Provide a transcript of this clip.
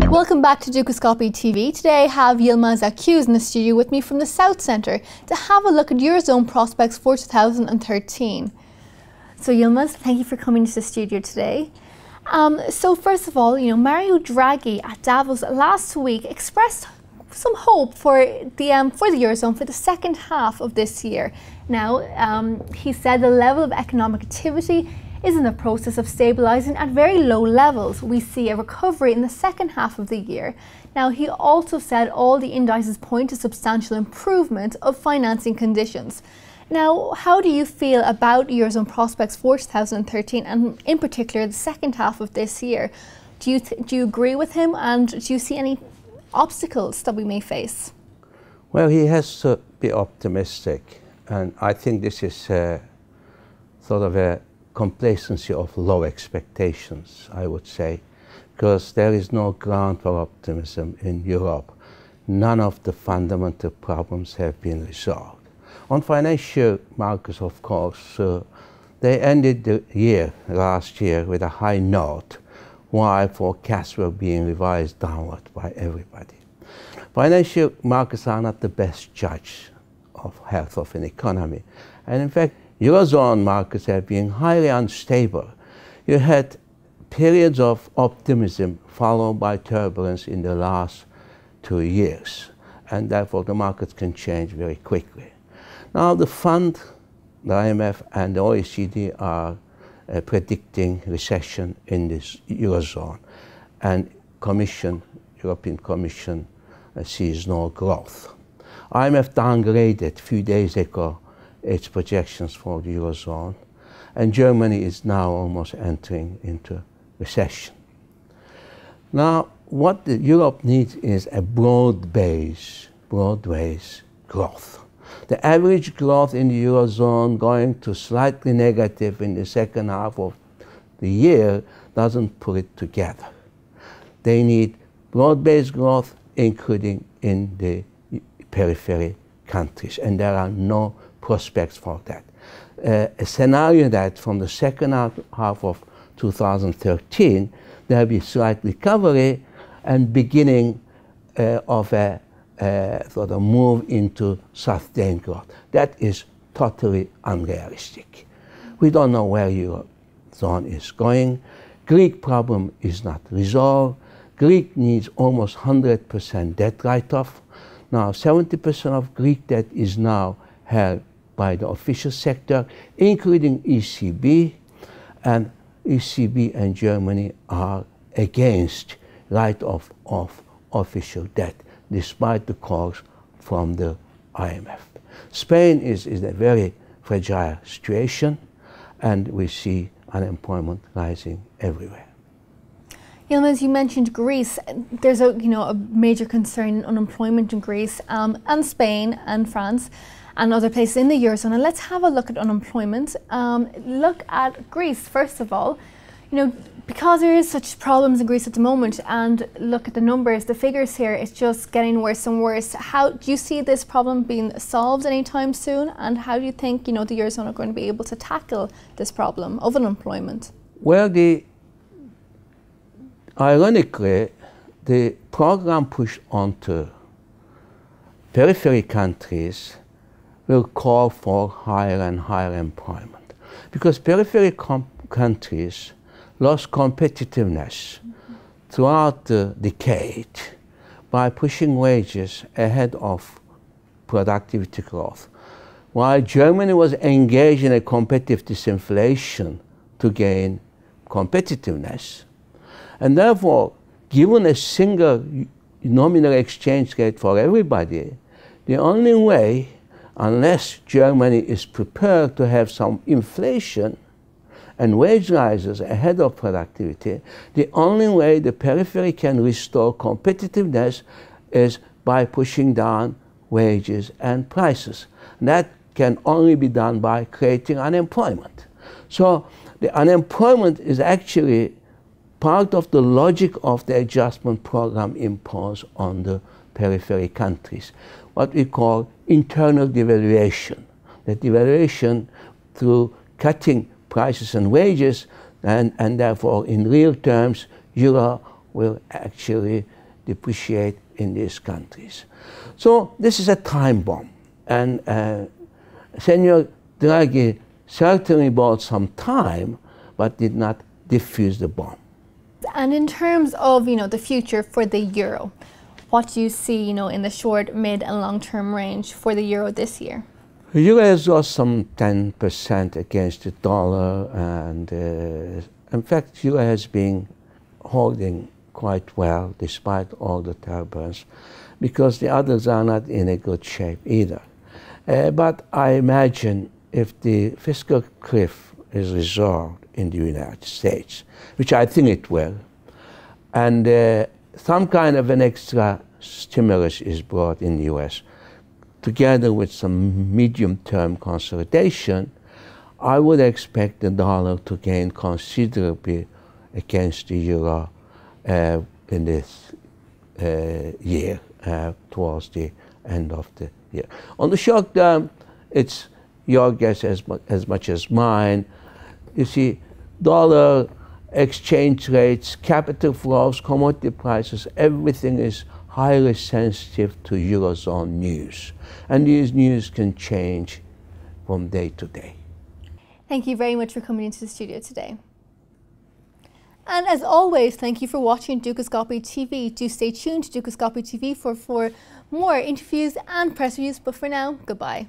Welcome back to Dukascopy TV. Today I have Yilmaz Akyuz in the studio with me from the South Centre to have a look at Eurozone prospects for 2013. So Yilmaz, thank you for coming to the studio today. So first of all, Mario Draghi at Davos last week expressed some hope for the Eurozone for the second half of this year. Now, he said the level of economic activity is in the process of stabilising at very low levels. We see a recovery in the second half of the year. Now, he also said all the indices point to substantial improvement of financing conditions. Now, how do you feel about Eurozone prospects for 2013 and in particular the second half of this year? Do you agree with him, and do you see any obstacles that we may face? Well, he has to be optimistic, and I think this is sort of a complacency of low expectations, I would say, because there is no ground for optimism in Europe. None of the fundamental problems have been resolved. On financial markets, of course, they ended the year last year with a high note, while forecasts were being revised downward by everybody. Financial markets are not the best judge of health of an economy, and in fact, Eurozone markets have been highly unstable. You had periods of optimism followed by turbulence in the last 2 years, and therefore the markets can change very quickly. Now the fund, the IMF and the OECD are predicting recession in this Eurozone, and European Commission sees no growth. IMF downgraded a few days ago its projections for the Eurozone, and Germany is now almost entering into recession. Now, what Europe needs is a broad-based growth. The average growth in the Eurozone going to slightly negative in the second half of the year doesn't put it together. They need broad-based growth, including in the periphery countries, and there are no prospects for that. A scenario that from the second half of 2013 there will be slight recovery and beginning of a sort of move into sustained growth. That is totally unrealistic. We don't know where Eurozone is going. Greek problem is not resolved. Greek needs almost 100% debt write-off. Now 70% of Greek debt is now held by the official sector, including ECB, and ECB and Germany are against write-off of official debt, despite the calls from the IMF. Spain is in a very fragile situation, and we see unemployment rising everywhere. Yilmaz, you mentioned Greece. There's a major concern in unemployment in Greece and Spain and France and other places in the Eurozone. And let's have a look at unemployment. Look at Greece, first of all. Because there is such problems in Greece at the moment, and look at the numbers, the figures here, it's just getting worse and worse. How do you see this problem being solved anytime soon? And how do you think, the Eurozone are going to be able to tackle this problem of unemployment? Well, ironically, the program pushed onto periphery countries will call for higher and higher employment, because periphery countries lost competitiveness throughout the decade by pushing wages ahead of productivity growth, while Germany was engaged in a competitive disinflation to gain competitiveness. And therefore, given a single nominal exchange rate for everybody, the only way, unless Germany is prepared to have some inflation and wage rises ahead of productivity, the only way the periphery can restore competitiveness is by pushing down wages and prices. And that can only be done by creating unemployment. So the unemployment is actually part of the logic of the adjustment program imposed on the periphery countries, what we call internal devaluation. The devaluation through cutting prices and wages, and therefore in real terms euro will actually depreciate in these countries. So this is a time bomb, and Senor Draghi certainly bought some time but did not defuse the bomb. And in terms of the future for the euro, what do you see in the short, mid and long-term range for the euro this year? The euro has lost some 10% against the dollar, and in fact euro has been holding quite well despite all the turbulence, because the others are not in a good shape either. But I imagine if the fiscal cliff is resolved in the United States, which I think it will, and some kind of an extra stimulus is brought in the US, together with some medium-term consolidation, I would expect the dollar to gain considerably against the euro in this year, towards the end of the year. On the short term, it's your guess as much as mine. You see, dollar exchange rates, capital flows, commodity prices, everything is highly sensitive to Eurozone news. And these news can change from day to day. Thank you very much for coming into the studio today. And as always, thank you for watching Dukascopy TV. Do stay tuned to Dukascopy TV for more interviews and press reviews. But for now, goodbye.